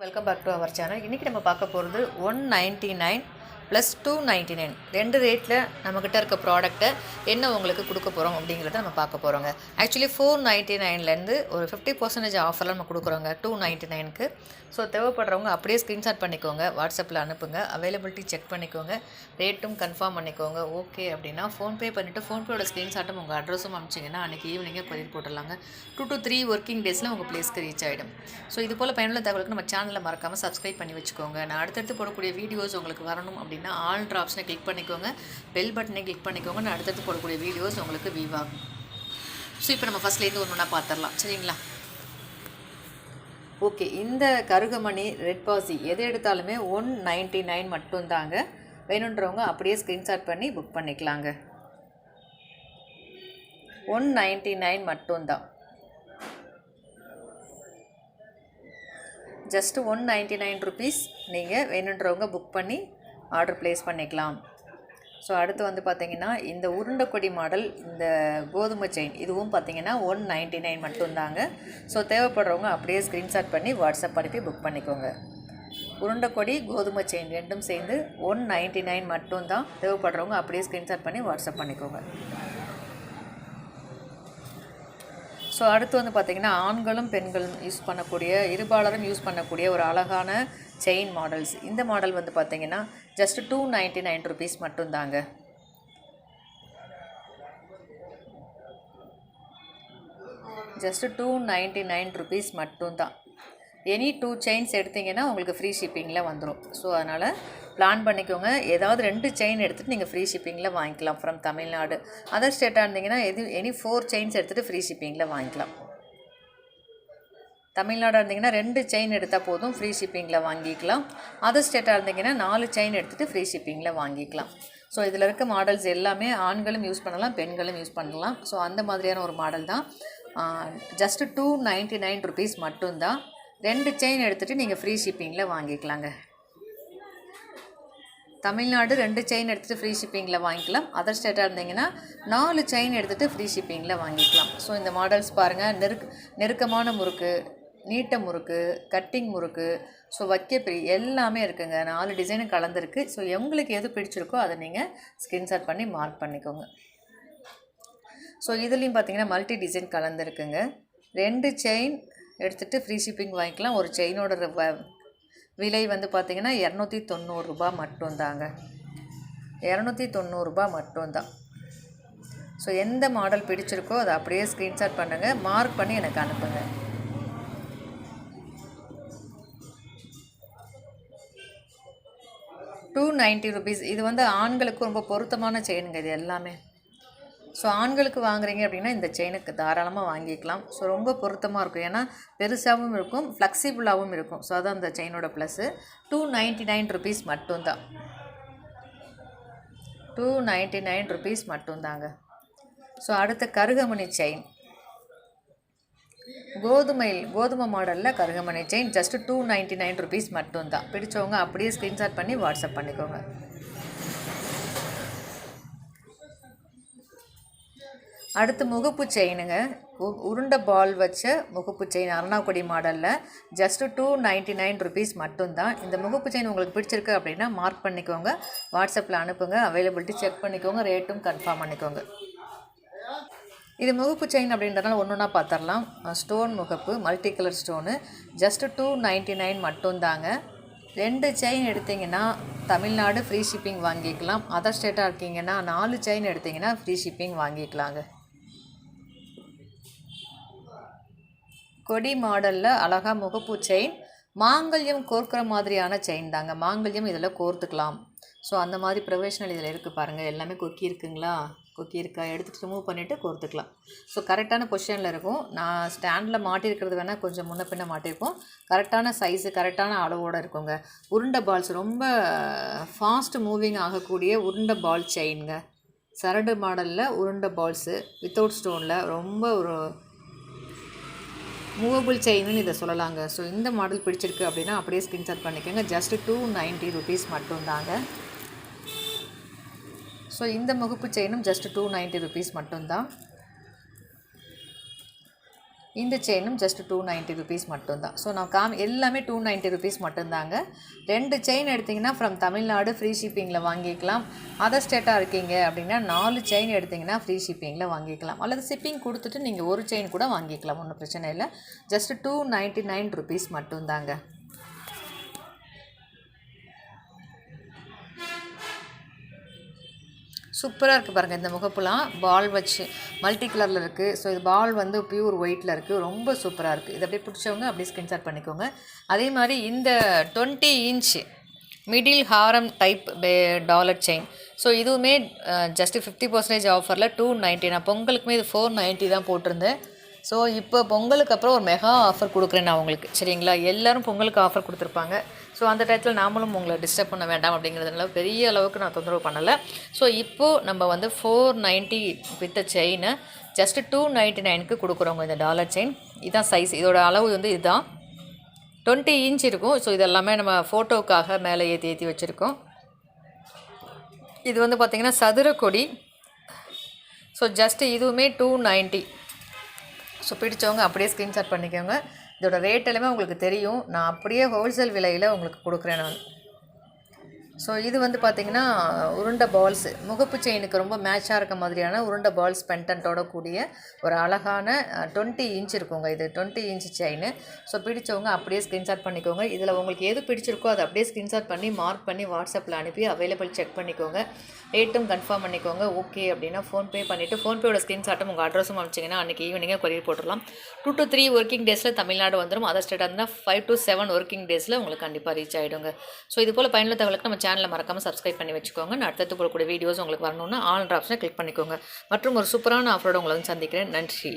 Welcome back to our channel. இன்றைக்கி நம்ம பார்க்க போகிறது 199 ப்ளஸ் 299 ரெண்டு ரேட்டில் நம்மக்கிட்ட இருக்க ப்ராடக்ட்டை என்ன உங்களுக்கு கொடுக்க போகிறோம் அப்படிங்கிறத நம்ம பார்க்க போகிறோங்க. ஆக்சுவலி 499லேருந்து ஒரு 50% ஆஃபரில் நம்ம கொடுக்குறோங்க 299க்கு. ஸோ தேவைப்படுறவங்க அப்படியே ஸ்க்ரீன்ஷாட் பண்ணிக்கோங்க, வாட்ஸ்அப்பில் அனுப்புங்க, அவைலபிலிட்டி செக் பண்ணிக்கோங்க, ரேட்டும் கன்ஃபார்ம் பண்ணிக்கோங்க. ஓகே அப்படின்னா ஃபோன்பே பண்ணிவிட்டு ஃபோன்பேயோட ஸ்க்ரீன்ஷாட்டும் உங்கள் அட்ரஸும் அனுப்பிச்சிங்கன்னா அன்றைக்கி ஈவினிங்கே கொரியர் போட்டுடலாங்க. 2 to 3 ஒர்க்கிங் டேஸில் உங்கள் ப்ளேஸ்க்கு ரீச் ஆகிடும். ஸோ இது போல் பயனுள்ள தகவலுக்கு நம்ம சேனலில் மறக்காமல் சப்ஸ்கிரைப் பண்ணி வச்சுக்கோங்க. நான் அடுத்தடுத்து போடக்கூடிய வீடியோஸ் உங்களுக்கு வரணும் அப்படின்னா ஆல்ன்ற ஆப்ஷனை கிளிக் பண்ணிக்கோங்க, பெல் பட்டனை கிளிக் பண்ணிக்கோங்க. நான் அடுத்தடுத்து போடக்கூடிய வீடியோஸ் உங்களுக்கு வியூ ஆகும். ஸோ இப்போ நம்ம ஃபஸ்ட்லேருந்து ஒன்று ஒன்றா பார்த்துடலாம், சரிங்களா? ஓகே, இந்த கருகமணி ரெட் பாசி எது எடுத்தாலுமே 199 மட்டும்தாங்க. வேணுன்றவங்க அப்படியே ஸ்க்ரீன்ஷாட் பண்ணி புக் பண்ணிக்கலாங்க. 199 மட்டும்தான், ஜஸ்ட் 199 ருபீஸ். நீங்கள் வேணுன்றவங்க புக் பண்ணி ஆர்டர் ப்ளேஸ் பண்ணிக்கலாம். ஸோ அடுத்து வந்து பார்த்திங்கன்னா இந்த உருண்டை கொடி மாடல், இந்த கோதுமை செயின், இதுவும் பார்த்திங்கன்னா 199 மட்டும்தாங்க. ஸோ தேவைப்படுறவங்க அப்படியே ஸ்க்ரீன்ஷாட் பண்ணி வாட்ஸ்அப் அனுப்பி புக் பண்ணிக்கோங்க. உருண்டை கொடி கோதுமை செயின் ரெண்டும் சேர்ந்து 199 மட்டும்தான். தேவைப்படுறவங்க அப்படியே ஸ்க்ரீன்ஷாட் பண்ணி வாட்ஸ்அப் பண்ணிக்கோங்க. ஸோ அடுத்து வந்து பார்த்திங்கன்னா ஆண்களும் பெண்களும் யூஸ் பண்ணக்கூடிய, இருபாலரும் யூஸ் பண்ணக்கூடிய ஒரு அழகான செயின் மாடல்ஸ். இந்த மாடல் வந்து பார்த்திங்கன்னா ஜஸ்ட் 299 ருபீஸ் மட்டும்தாங்க. ஜஸ்ட் 299 ருபீஸ் மட்டும்தான். எனி 2 செயின்ஸ் எடுத்திங்கன்னா உங்களுக்கு ஃப்ரீ ஷிப்பிங்கில் வந்துடும். ஸோ அதனால் பிளான் பண்ணிக்கோங்க. ஏதாவது 2 செயின் எடுத்துகிட்டு நீங்கள் ஃப்ரீ ஷிப்பிங்கில் வாங்கிக்கலாம் ஃப்ரம் தமிழ்நாடு. அதர் ஸ்டேட்டாக இருந்தீங்கன்னா எனி 4 செயின்ஸ் எடுத்துகிட்டு ஃப்ரீ ஷிப்பிங்கில் வாங்கிக்கலாம். தமிழ்நாடாக இருந்தீங்கன்னா 2 செயின் எடுத்தால் போதும், ஃப்ரீ ஷிப்பிங்கில் வாங்கிக்கலாம். அதர் ஸ்டேட்டாக இருந்தீங்கன்னா 4 செயின் எடுத்துகிட்டு ஃப்ரீ ஷிப்பிங்கில் வாங்கிக்கலாம். ஸோ இதில் இருக்க மாடல்ஸ் எல்லாமே ஆண்களும் யூஸ் பண்ணலாம், பெண்களும் யூஸ் பண்ணலாம். ஸோ அந்த மாதிரியான ஒரு மாடல் தான். ஜஸ்ட்டு 299 ருபீஸ் மட்டும்தான். 2 செயின் எடுத்துகிட்டு நீங்கள் ஃப்ரீ ஷிப்பிங்கில் வாங்கிக்கலாங்க. தமிழ்நாடு 2 செயின் எடுத்துகிட்டு ஃப்ரீ ஷிப்பிங்கில் வாங்கிக்கலாம். அதர் ஸ்டேட்டாக இருந்தீங்கன்னா 4 செயின் எடுத்துகிட்டு ஃப்ரீ ஷிப்பிங்கில் வாங்கிக்கலாம். ஸோ இந்த மாடல்ஸ் பாருங்கள், நெருக்கமான முறுக்கு, நீட்ட முறுக்கு, கட்டிங் முறுக்கு, ஸோ வைக்கப்பெரி எல்லாமே இருக்குங்க. 4 டிசைனும் கலந்துருக்கு. ஸோ உங்களுக்கு எது பிடிச்சிருக்கோ அதை நீங்கள் ஸ்க்ரீன்ஷாட் பண்ணி மார்க் பண்ணிக்கோங்க. ஸோ இதுலேயும் பார்த்தீங்கன்னா மல்டி டிசைன் கலந்துருக்குங்க. 2 செயின் எடுத்துகிட்டு ஃப்ரீ ஷிப்பிங் வாங்கிக்கலாம். ஒரு செயினோட விலை வந்து பார்த்திங்கன்னா 290 ரூபா மட்டும்தாங்க. 290 ரூபா மட்டும்தான். ஸோ எந்த மாடல் பிடிச்சிருக்கோ அதை அப்படியே ஸ்க்ரீன்ஷாட் பண்ணுங்கள், மார்க் பண்ணி எனக்கு அனுப்புங்க. ₹290. இது வந்து ஆண்களுக்கு ரொம்ப பொருத்தமான செயினுங்க இது எல்லாமே. ஸோ ஆண்களுக்கு வாங்குறீங்க அப்படின்னா இந்த செயினுக்கு தாராளமாக வாங்கிக்கலாம். ஸோ ரொம்ப பொருத்தமாக இருக்கும், ஏன்னா பெருசாகவும் இருக்கும், ஃப்ளெக்சிபிளாகவும் இருக்கும். ஸோ அதான் அந்த செயினோட ப்ளஸ்ஸு. ₹299 மட்டும்தான். ₹299 மட்டும்தாங்க. ஸோ அடுத்த கருகமணி செயின், கோதுமை மாடலில் கருகமணி செயின் ஜஸ்ட்டு ₹299 மட்டும்தான். பிடிச்சவங்க அப்படியே ஸ்க்ரீன்ஷாட் பண்ணி வாட்ஸ்அப் பண்ணிக்கோங்க. அடுத்து முகப்பு செயினுங்க, உருண்டை பால் வச்ச முகப்பு செயின் அருணாக்குடி மாடலில் ஜஸ்ட்டு ₹299 மட்டும்தான். இந்த முகப்பு செயின் உங்களுக்கு பிடிச்சிருக்கு அப்படின்னா மார்க் பண்ணிக்கோங்க, வாட்ஸ்அப்பில் அனுப்புங்க, அவைலபிலிட்டி செக் பண்ணிக்கோங்க, ரேட்டும் கன்ஃபார்ம் பண்ணிக்கோங்க. இது முகப்பு செயின் அப்படின்றதுனால ஒன்று ஒன்றா பார்த்துடலாம். ஸ்டோன் முகப்பு, மல்டி கலர் ஸ்டோனு, ஜஸ்ட்டு $299 மட்டும்தாங்க. 2 செயின் எடுத்திங்கன்னா தமிழ்நாடு ஃப்ரீ ஷிப்பிங் வாங்கிக்கலாம். அதர் ஸ்டேட்டாக இருக்கீங்கன்னா 4 செயின் எடுத்திங்கன்னா ஃப்ரீ ஷிப்பிங் வாங்கிக்கலாங்க. கொடி மாடலில் அழகாக முகப்பு செயின், மாங்கல்யம் கோர்க்குற மாதிரியான செயின் தாங்க. மாங்கல்யம் இதில் கோர்த்துக்கலாம். ஸோ அந்த மாதிரி ப்ரொஃபஷனல் இதில் இருக்குது பாருங்கள். எல்லாமே கொக்கி இருக்குங்களா, கொக்கி இருக்கா எடுத்துகிட்டு ரிமூவ் பண்ணிவிட்டு கோர்த்துக்கலாம். ஸோ கரெக்டான பொசிஷனில் இருக்கும். நான் ஸ்டாண்டில் மாட்டியிருக்கிறது வேணால் கொஞ்சம் முன்ன பின்ன மாட்டியிருக்கோம். கரெக்டான சைஸு, கரெக்டான அளவோடு இருக்குங்க. உருண்டை பால்ஸ், ரொம்ப ஃபாஸ்ட் மூவிங் ஆகக்கூடிய உருண்டை பால் செயினுங்க. சரடு மாடலில் உருண்டை பால்ஸு வித்தவுட் ஸ்டோனில் ரொம்ப ஒரு மூவபிள் செயின்னு இதை சொல்லலாங்க. ஸோ இந்த மாடல் பிடிச்சிருக்கு அப்படின்னா அப்படியே ஸ்க்ரீன்ஷாட் பண்ணிக்கோங்க. ஜஸ்ட்டு ₹290 மட்டும்தாங்க. ஸோ இந்த முகப்பு செயினும் ஜஸ்ட்டு ₹290 மட்டும்தான். இந்த செயினும் ஜஸ்ட் 290 ருபீஸ் மட்டும்தான். ஸோ நான் எல்லாமே 290 ருபீஸ் மட்டும்தாங்க. 2 செயின் எடுத்திங்கன்னா ஃப்ரம் தமிழ்நாடு ஃப்ரீ ஷிப்பிங்கில் வாங்கிக்கலாம். அதர் ஸ்டேட்டாக இருக்கீங்க அப்படின்னா 4 செயின் எடுத்திங்கன்னா ஃப்ரீ ஷிப்பிங்கில் வாங்கிக்கலாம். அல்லது ஷிப்பிங் கொடுத்துட்டு நீங்கள் ஒரு செயின் கூட வாங்கிக்கலாம், ஒன்றும் பிரச்சனை இல்லை. ஜஸ்ட் 299 ருபீஸ் மட்டும்தாங்க. சூப்பராக இருக்குது பாருங்கள். இந்த முகப்புலாம் பால் வச்சு மல்டி கலரில் இருக்குது. ஸோ இது பால் வந்து பியூர் ஒயிட்டில் இருக்குது. ரொம்ப சூப்பராக இருக்குது. இது அப்படியே பிடிச்சவங்க அப்படியே ஸ்க்ரீன்ஷாட் பண்ணிக்கோங்க. அதே மாதிரி இந்த 20 இன்ச் மிடில் ஹாரம் டைப் டாலர் செயின். ஸோ இதுவுமே ஜஸ்ட்டு 50% ஆஃபரில் 290. நான் பொங்கலுக்குமே இது 490 தான் போட்டிருந்தேன். ஸோ இப்போ பொங்கலுக்கு அப்புறம் ஒரு மெகா ஆஃபர் கொடுக்குறேன் நான் உங்களுக்கு, சரிங்களா? எல்லோரும் பொங்கலுக்கு ஆஃபர் கொடுத்துருப்பாங்க. ஸோ அந்த டயத்தில் நாமளும் உங்களை டிஸ்டர்ப் பண்ண வேண்டாம் அப்படிங்கிறதுனால பெரிய அளவுக்கு நான் தொந்தரவு பண்ணலை. ஸோ இப்போது நம்ம வந்து 490 வித் செயினை ஜஸ்ட்டு 299க்கு கொடுக்குறோங்க. இந்த டாலர் செயின் இதுதான் சைஸ். இதோட அளவு வந்து இதுதான் 20 இன்ச் இருக்கும். ஸோ இதெல்லாமே நம்ம ஃபோட்டோவுக்காக மேலே ஏற்றி வச்சுருக்கோம். இது வந்து பார்த்திங்கன்னா சதுரக்கொடி. ஸோ ஜஸ்ட்டு இதுவுமே 290. ஸோ பிடிச்சவங்க அப்படியே ஸ்க்ரீன்ஷாட் பண்ணிக்கோங்க. இதோட ரேட் எல்லாமே உங்களுக்கு தெரியும். நான் அப்படியே ஹோல்சேல் விலையில் உங்களுக்கு கொடுக்குறேன் நான். ஸோ இது வந்து பார்த்திங்கன்னா உருண்டை பால்ஸ், முகப்பு செயினுக்கு ரொம்ப மேட்சாக இருக்க மாதிரியான உருண்டை பால்ஸ் பெண்டன்ட்டோட கூடிய ஒரு அழகான 20 இன்ச் இருக்குங்க. இது 20 இன்ச் செயின். ஸோ பிடிச்சவங்க அப்படியே ஸ்க்ரீன்ஷாட் பண்ணிக்கோங்க. இதில் உங்களுக்கு எது பிடிச்சிருக்கோ அதை அப்படியே ஸ்க்ரீன்ஷாட் பண்ணி மார்க் பண்ணி வாட்ஸ்அப்பில் அனுப்பி அவைலபிள் செக் பண்ணிக்கோங்க. ரேட்டும் கன்ஃபார்ம் பண்ணிக்கோங்க. ஓகே அப்படின்னா ஃபோன்பே பண்ணிவிட்டு ஃபோன்பேயோட ஸ்க்ரீன்ஷாட்டும் உங்கள் அட்ரஸும் அனுப்பிச்சிங்கன்னா அன்றைக்கி ஈவினிங்கே கொரியர் போட்டுடலாம். 2 to 3 ஒர்க்கிங் டேஸில் தமிழ்நாடு வந்துடும். அதர் ஸ்டேட்டாக இருந்தால் 5 to 7 ஒர்க்கிங் டேஸில் உங்களுக்கு கண்டிப்பாக ரீச் ஆகிடுங்க. ஸோ இது போல் பயனுள்ள தகவலுக்கு நம்ம சேனலை மறக்காமல் சப்ஸ்கிரைப் பண்ணி வச்சுக்கோங்க. நான் அடுத்தது போடக்கூடிய வீடியோஸ் உங்களுக்கு வரணும்னா ஆல் ஆப்ஷனை கிளிக் பண்ணிக்கோங்க. மற்றும் ஒரு சூப்பரான ஆஃபரோடு உங்களை வந்து சந்திக்கிறேன். நன்றி.